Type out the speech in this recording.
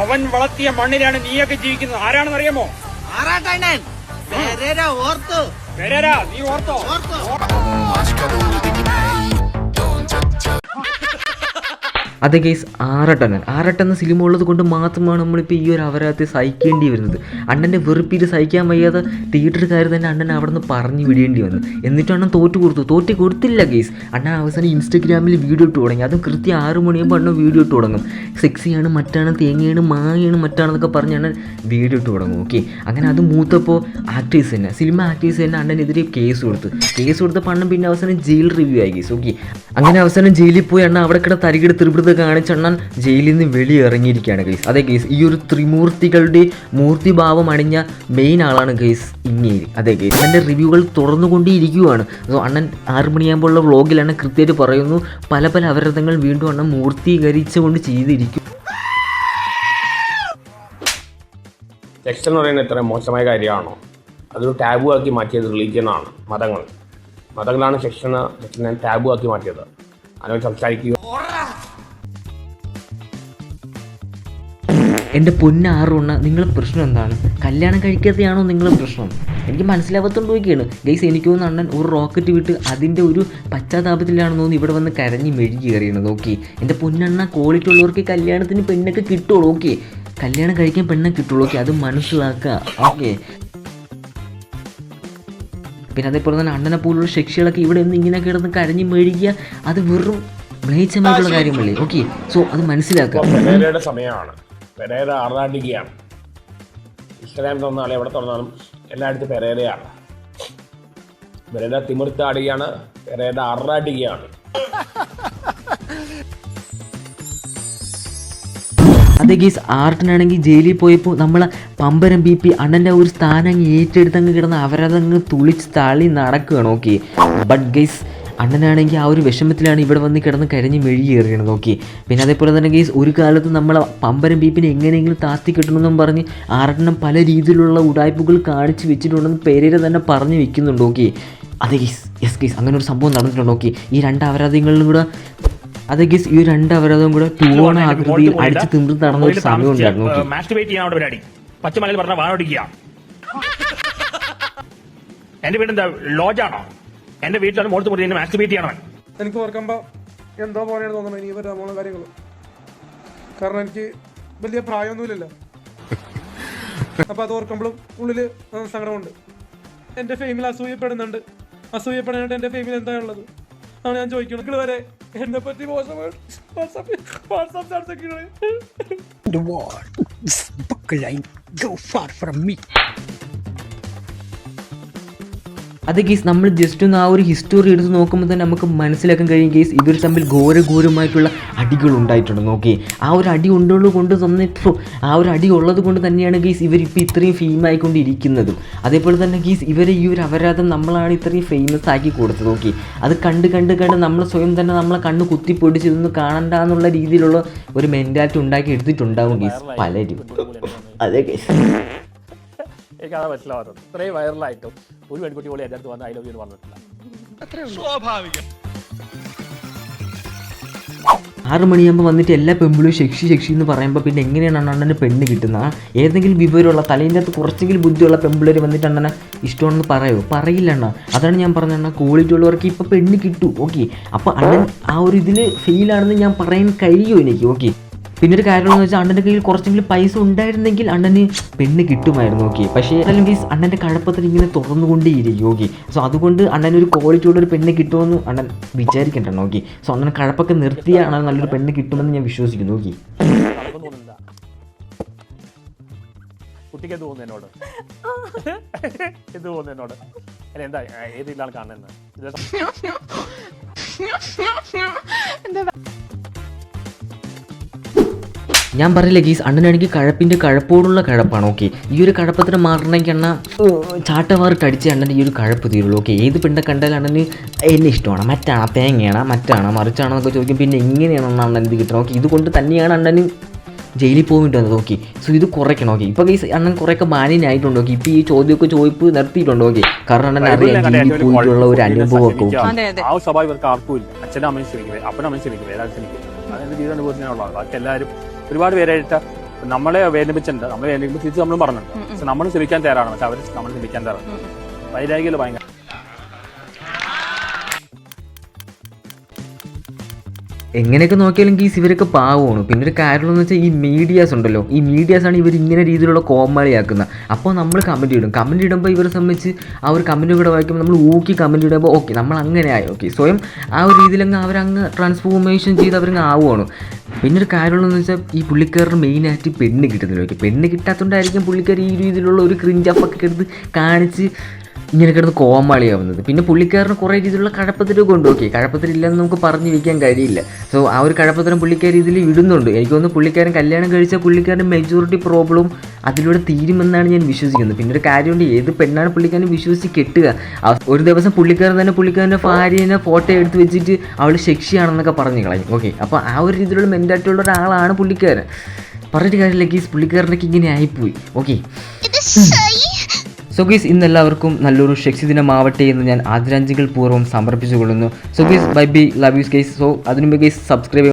അവൻ വളർത്തിയ മണ്ണിലാണ് നീയൊക്കെ ജീവിക്കുന്നത്. ആരാണെന്ന് അറിയാമോ? ആറാട്ടണ്ണൻ. നീ ഓർത്തോ? അതെ ഗൈസ്, ആറട്ടെന്ന സിനിമ ഉള്ളത് കൊണ്ട് മാത്രമാണ് നമ്മളിപ്പോൾ ഈ ഒരു അപരാധത്തെ സഹിക്കേണ്ടി വരുന്നത്. അണ്ണൻ്റെ വെറുപ്പിട്ട് സഹിക്കാൻ വയ്യാതെ തിയേറ്ററുകാർ തന്നെ അണ്ണൻ അവിടെ നിന്ന് പറഞ്ഞു വിടേണ്ടി വന്നു. എന്നിട്ട് അണ്ണൻ തോറ്റു കൊടുത്തില്ല ഗൈസ്. അണ്ണൻ അവസാനം ഇൻസ്റ്റഗ്രാമിൽ വീഡിയോ ഇട്ട് തുടങ്ങി. അതും കൃത്യം 6 മണിയാകുമ്പോൾ അണ്ണൻ വീഡിയോ ഇട്ട് തുടങ്ങും. സെക്സിയാണ്, മറ്റാണ്, തേങ്ങയാണ്, മാങ്ങയാണ്, മറ്റാണെന്നൊക്കെ പറഞ്ഞ് അണ്ണൻ വീഡിയോ ഇട്ട് തുടങ്ങും. ഓക്കെ, അങ്ങനെ അത് മൂത്തപ്പോൾ സിനിമ ആക്ടേഴ്സ് തന്നെ അണ്ണനെതിരെ കേസ് കൊടുത്തപ്പോൾ അണ്ണൻ പിന്നെ അവസാനം ജയിൽ റിവ്യൂ ആയി ഗൈസ്. ഓക്കെ, അങ്ങനെ അവസാനം ജയിലിൽ പോയി അണ്ണൻ അവിടെ കിട തരികിട തിരുപിടുത്ത കാണിച്ചണ്ണൻ ജയിലിൽ നിന്ന് വെളിയിറങ്ങിയിരിക്കുകയാണ് ഗൈസ്. അതെ ഗൈസ്, ഈ ഒരു ത്രിമൂർത്തികളുടെ മൂർത്തിഭാവം അണിഞ്ഞ മെയിൻ ആളാണ് ഗൈസ് ഇങ്ങേര്. അതെ ഗൈസ്, അണ്ണൻ്റെ റിവ്യൂകൾ തുറന്നുകൊണ്ടേയിരിക്കുകയാണ്. സോ അണ്ണൻ 6 മണിയാകുമ്പോഴുള്ള വ്ളോഗിലാണ് കൃത്യമായിട്ട് പറയുന്നു പല അപരാധങ്ങൾ വീണ്ടും അണ്ണൻ മൂർത്തീകരിച്ചുകൊണ്ട് ചെയ്തിരിക്കും. സെക്സ് എന്ന് പറയുന്നത് ഇത്ര മോശമായ കാര്യമാണോ? അതൊരു ടാബു ആക്കി മാറ്റിയത് റിലീജിയനാണ്, മതങ്ങളാണ് സെക്ഷനെ ടാബു ആക്കി മാറ്റിയത്. അതിനെ സംസാരിക്കുക. എൻ്റെ പൊന്നാറുണ്ണ, നിങ്ങളെ പ്രശ്നം എന്താണ്? കല്യാണം കഴിക്കാത്തയാണോ നിങ്ങളെ പ്രശ്നം? എനിക്ക് മനസ്സിലാവാത്തോണ്ട് നോക്കിയാണ് ഗൈസ്. എനിക്ക് തോന്നുന്നു അണ്ണൻ ഒരു റോക്കറ്റ് വിട്ട് അതിൻ്റെ ഒരു പശ്ചാത്താപത്തിലാണെന്ന് തോന്നുന്നു ഇവിടെ വന്ന് കരഞ്ഞ് മെഴുകി കയറിയണത്. ഓക്കെ, എൻ്റെ പൊന്നെണ്ണ, ക്വാളിറ്റി ഉള്ളവർക്ക് കല്യാണത്തിന് പെണ്ണൊക്കെ കിട്ടുള്ളൂ. ഓക്കെ, കല്യാണം കഴിക്കാൻ പെണ്ണെ കിട്ടുള്ളൂ. ഓക്കെ, അത് മനസ്സിലാക്കുക. ഓക്കെ, പിന്നെ അതേപോലെ തന്നെ അണ്ണനെ പോലുള്ള ശിക്ഷകളൊക്കെ ഇവിടെ നിന്ന് ഇങ്ങനെ കിടന്ന് കരഞ്ഞ് മെഴുകിയ അത് വെറും മ്ലേച്ഛമായിട്ടുള്ള കാര്യമല്ലേ? ഓക്കെ, സോ അത് മനസ്സിലാക്കുക. പെരേരയുടെ സമയമാണ്. പെരേര ആറാടിക്കുകയാണ്. ഇൻസ്റ്റാഗ്രാമിൽ തുറന്നാലും എവിടെ തുറന്നാലും എല്ലായിടത്തും പെരേരയാണ്. Pereira തിമിർത്താടുകയാണ്, Pereira ആറാടിക്കുകയാണ്. അതെ ഗീസ്, ആർട്ടിനാണെങ്കിൽ ജയിലിൽ പോയപ്പോൾ നമ്മളെ പമ്പരം BP അണ്ണൻ്റെ ഒരു സ്ഥാനം അങ്ങ് ഏറ്റെടുത്തങ്ങ് കിടന്ന് അവരതങ്ങ് തുളിച്ച് തള്ളി നടക്കുകയാണ്. ഓക്കെ, ബട്ട് ഗൈസ് അണ്ണനാണെങ്കിൽ ആ ഒരു വിഷമത്തിലാണ് ഇവിടെ വന്ന് കിടന്ന് കരഞ്ഞ് മെഴുകി എറിയണത്. ഓക്കെ, പിന്നെ അതേപോലെ തന്നെ ഗൈസ് ഒരു കാലത്ത് നമ്മളെ പമ്പരം ബീപ്പിനെ എങ്ങനെയെങ്കിലും താത്തി കിട്ടണമെന്നും പറഞ്ഞ് ആറെണ്ണം പല രീതിയിലുള്ള ഉടായ്പകൾ കാണിച്ച് വെച്ചിട്ടുണ്ടെന്ന് പെരേര തന്നെ പറഞ്ഞു വെക്കുന്നുണ്ട്. ഓക്കെ, അതെ ഗൈസ്, യെസ് ഗൈസ്, അങ്ങനെ ഒരു സംഭവം നടന്നിട്ടുണ്ട്. ഓക്കെ, ഈ 2 അപരാധങ്ങളിലും കൂടെ അതെ ഗൈസ്, ഈ 2 അപരാധവും കൂടെ ടൂണ ആകൃതിയിൽ അടിച്ച് തിമിർത്ത് നടന്ന ഒരു സമയം ഉണ്ടായിരുന്നു. പച്ചമലയിൽ പറഞ്ഞ വാഴോടിക്കുക. എന്റെ വീടെന്താ ലോഡ്ജാണോ? എന്റെ വീട്ടിലാണ് മോളത്ത് മുറി മാസ്റ്റുബേറ്റ് ചെയ്യണം. എനിക്ക് ഓർക്കുമ്പോ എന്തോ പോലെയാണ് തോന്നുന്നത് ഇനി വരാനുള്ള കാര്യങ്ങൾ. കാരണം എനിക്ക് വലിയ പ്രായമൊന്നുമില്ലല്ലോ. അപ്പൊ അത് ഓർക്കുമ്പോഴും ഉള്ളില് സങ്കടമുണ്ട്. എന്റെ ഫെയിമിൽ അസൂയപ്പെടുന്നുണ്ട്. അസൂയപ്പെടാനായിട്ട് എന്റെ ഫെയിമിൽ എന്താ ഉള്ളത് ആണ് ഞാൻ ചോദിക്കുന്നത്. വരെ എന്നെ പറ്റി മോശമാണ് അതെ ഗീസ്, നമ്മൾ ജസ്റ്റ് ഒന്ന് ആ ഒരു ഹിസ്റ്ററി എടുത്ത് നോക്കുമ്പോൾ തന്നെ നമുക്ക് മനസ്സിലാക്കാൻ കഴിയും ഗീസ് ഇവർ തമ്മിൽ ഘോരമായിട്ടുള്ള അടികൾ ഉണ്ടായിട്ടുണ്ട്. നോക്കി, ആ ഒരു അടി ഉള്ളത് കൊണ്ട് തന്നെ ആ ഒരു അടി ഉള്ളത് കൊണ്ട് തന്നെയാണ് ഗീസ് ഇവരിപ്പോൾ ഇത്രയും ഫെയിമായിക്കൊണ്ടിരിക്കുന്നതും. അതേപോലെ തന്നെ ഗീസ് ഇവരെ ഈ ഒരു അപരാധം നമ്മളാണ് ഇത്രയും ഫേമസ് ആക്കി കൊടുത്തത്. നോക്കി, അത് കണ്ട് നമ്മൾ സ്വയം തന്നെ നമ്മളെ കണ്ണ് കുത്തിപ്പൊടിച്ച് ഇതൊന്നും കാണണ്ട എന്നുള്ള രീതിയിലുള്ള ഒരു മെൻറ്റാലിറ്റി ഉണ്ടാക്കി എടുത്തിട്ടുണ്ടാവും ഗീസ് പലരും. അതെ ഗീസ്, എനിക്കതാ മനസ്സിലാവാത്തത്. ഇത്രയും വൈറലായിട്ടും ഒരു പെൺകുട്ടി പോലും എൻ്റെ അടുത്ത് വന്ന് ഐ ലവ് യു എന്ന് പറഞ്ഞിട്ടില്ല. 6 മണിയാകുമ്പോൾ വന്നിട്ട് എല്ലാ പെമ്പിളും ശക്ഷി എന്ന് പറയുമ്പോൾ പിന്നെ എങ്ങനെയാണ് അണ്ണന് പെണ്ണ് കിട്ടുന്നത്? ഏതെങ്കിലും വിവരമുള്ള തലേൻ്റെ അകത്ത് കുറച്ചെങ്കിലും ബുദ്ധിയുള്ള പെമ്പിളേർ വന്നിട്ട് അണ്ണനെ ഇഷ്ടമാണെന്ന് പറയില്ല അണ്ണ. അതാണ് ഞാൻ പറഞ്ഞ അണ്ണ, ക്വാളിറ്റി ഉള്ളവർക്ക് ഇപ്പോൾ പെണ്ണ് കിട്ടും. ഓക്കെ, അപ്പോൾ അണ്ണൻ ആ ഒരു ഇതിൽ ഫെയിലാണെന്ന് ഞാൻ പറയാൻ കഴിയുമോ എനിക്ക്? ഓക്കെ, പിന്നെ ഒരു കാര്യം എന്ന് വെച്ചാൽ അണ്ണൻ്റെ കയ്യിൽ കുറച്ചെങ്കിലും പൈസ ഉണ്ടായിരുന്നെങ്കിൽ അണ്ണന് പെണ്ണ് കിട്ടുമായിരുന്നു. ഓക്കെ, പക്ഷേ അല്ലെങ്കിൽ അണ്ണൻ്റെ കഴപ്പത്തിൽ ഇങ്ങനെ തുറന്നുകൊണ്ടേയിരിക്കും. ഓക്കെ, സോ അതുകൊണ്ട് അണ്ണനൊരു ക്വാളിറ്റിയുള്ള ഒരു പെണ്ണ് കിട്ടുമെന്ന് അണ്ണൻ വിചാരിക്കണ്ട. ഓക്കെ, സോ അണ്ണൻ കഴപ്പൊക്കെ നിർത്തിയ അണ്ണൻ നല്ലൊരു പെണ്ണ് കിട്ടുമെന്ന് ഞാൻ വിശ്വസിക്കുന്നു. ഓക്കെ, കുട്ടിക്ക് എന്ത് തോന്നുന്നു എന്നോട്? എന്ത് തോന്നുന്നു എന്നോട്? അല്ല, എന്താ ഏത് ഇതിലാണ് കാണുന്നത്? ഞാൻ പറയില്ല ഗീസ്, അണ്ണനാണെങ്കിൽ കഴപ്പോടുള്ള കഴപ്പാണ്. ഓക്കെ, ഈ ഒരു കഴപ്പത്തിന് മാറണമെങ്കിൽ അണ്ണ ചാട്ടവാറിട്ട് അടിച്ച് അണ്ണൻ്റെ ഈ ഒരു കഴപ്പ് തീരുള്ളൂ. ഓക്കെ, ഏത് പെണ്ണെ കണ്ടാൽ അണ്ണന് എന്നെ ഇഷ്ടമാണ്, മറ്റാണോ, തേങ്ങയാണോ, മറ്റാണോ, മറിച്ചാണോ എന്നൊക്കെ ചോദിക്കും. പിന്നെ എങ്ങനെയാണ് അണ്ണൻ ഇത് കിട്ടണം? ഓക്കെ, ഇതുകൊണ്ട് തന്നെയാണ് അണ്ണന് ജയിലിൽ പോയിട്ട് വന്നത്. ഓക്കെ, സോ ഇത് കുറയ്ക്കണം. ഓക്കെ, ഇപ്പോൾ ഗീസ് അണ്ണൻ കുറേയൊക്കെ മാന്യനായിട്ടുണ്ട്. ഓക്കെ, ഇപ്പോൾ ഈ ചോദ്യമൊക്കെ നിർത്തിയിട്ടുണ്ട്. ഓക്കെ, കാരണം അണ്ണൻ അറിയാം ജയിലിൽ പോയിട്ടുള്ള ഒരു അനുഭവമൊക്കെ. ആ സ്വഭാവം ഇവർക്ക് ആർക്കും ഇല്ല. അച്ഛനും അമ്മയും ശ്രമിക്കുന്നത്, അപ്പനും അമ്മയും ശ്രമിക്കുന്നത്, ഏതാ ശ്രമിക്കുന്നത്. അതെന്റെ ജീവിതം അനുഭവത്തിനുള്ളത്. ബാക്കി എല്ലാവരും ഒരുപാട് പേരായിട്ട് നമ്മളെ വേദനിപ്പിച്ചിട്ടുണ്ട്, നമ്മളെ വേദനിപ്പിച്ച് തിരിച്ച് നമ്മളും പറഞ്ഞിട്ടുണ്ട്. പക്ഷെ നമ്മൾ ക്ഷമിക്കാൻ തയ്യാറാണ്, പക്ഷെ അവർ നമ്മൾ ക്ഷമിക്കാൻ തയ്യാറാണ്. വൈരാഗ്യം ഭയങ്കര. എങ്ങനെയൊക്കെ നോക്കിയാലും ഗീസ് ഇവരൊക്കെ പാവമാണ്. പിന്നെ ഒരു കാര്യം എന്ന് വെച്ചാൽ ഈ മീഡിയാസ് ഉണ്ടല്ലോ, ഈ മീഡിയാസാണ് ഇവർ ഇങ്ങനെ രീതിയിലുള്ള കോമാളിയാക്കുന്നത്. അപ്പോൾ നമ്മൾ കമൻറ്റ് ഇടുമ്പോൾ ഇവരെ സംബന്ധിച്ച് ആ ഒരു കമൻറ്റ് കൂടെ വായിക്കുമ്പോൾ നമ്മൾ ഊക്കി കമൻറ്റ് ഇടുമ്പോൾ ഓക്കെ നമ്മൾ അങ്ങനെ ആയി, ഓക്കെ സ്വയം ആ ഒരു രീതിയിലങ്ങ് അവരങ്ങ് ട്രാൻസ്ഫോർമേഷൻ ചെയ്ത് അവരങ്ങ് ആവുകയാണ്. പിന്നെ ഒരു കാര്യമുള്ളതെന്ന് വെച്ചാൽ ഈ പുള്ളിക്കാരന് മെയിനായിട്ട് പെണ്ണ് കിട്ടുന്നില്ല. ഓക്കെ, പെണ്ണ് കിട്ടാത്തതുകൊണ്ടായിരിക്കും പുള്ളിക്കാർ ഈ രീതിയിലുള്ള ഒരു ക്രിഞ്ചപ്പൊക്കെ എടുത്ത് കാണിച്ച് ഇങ്ങനെ കിടന്ന് കോമാളിയാവുന്നത്. പിന്നെ പുള്ളിക്കാരന് കുറേ രീതിയിലുള്ള കഴപ്പത്തിലൊക്കെ ഉണ്ട്. ഓക്കെ, കഴപ്പത്തിലില്ലെന്ന് നമുക്ക് പറഞ്ഞു വയ്ക്കാൻ കഴിയില്ല. സോ ആ ഒരു കഴപ്പത്തിനും പുള്ളിക്കാർ ഇതിൽ ഇടുന്നുണ്ട്. എനിക്ക് തോന്നുന്നു പുള്ളിക്കാരൻ കല്യാണം കഴിച്ചാൽ പുള്ളിക്കാരൻ്റെ മെജോറിറ്റി പ്രോബ്ലം അതിലൂടെ തീരുമെന്നാണ് ഞാൻ വിശ്വസിക്കുന്നത്. പിന്നെ ഒരു കാര്യമുണ്ട്, ഏത് പെണ്ണാണ് പുള്ളിക്കാരനെ വിശ്വസിച്ച് കെട്ടുക? ഒരു ദിവസം പുള്ളിക്കാരൻ തന്നെ പുള്ളിക്കാരൻ്റെ ഭാര്യനെ ഫോട്ടോ എടുത്ത് വെച്ചിട്ട് അവൾ സെക്ഷിയാണെന്നൊക്കെ പറഞ്ഞു കളയും. ഓക്കെ, അപ്പോൾ ആ ഒരു രീതിയിലുള്ള മെൻറ്റാലിറ്റി ഉള്ള ഒരാളാണ് പുള്ളിക്കാരൻ. പറഞ്ഞിട്ട് കാര്യമില്ല ഗീസ്, പുള്ളിക്കാരനൊക്കെ ഇങ്ങനെ ആയിപ്പോയി. ഓക്കെ, സോ ഗൈസ് ഇന്നെല്ലാവർക്കും നല്ലൊരു ഷെക്സി ദിനമാവട്ടെ എന്ന് ഞാൻ ആദരാഞ്ജലികൾ പൂർവ്വം സമർപ്പിച്ചുകൊള്ളുന്നു. So guys bye bye, love you guys. So അതിനുമുമ്പ് ഗൈസ് സബ്സ്ക്രൈബ്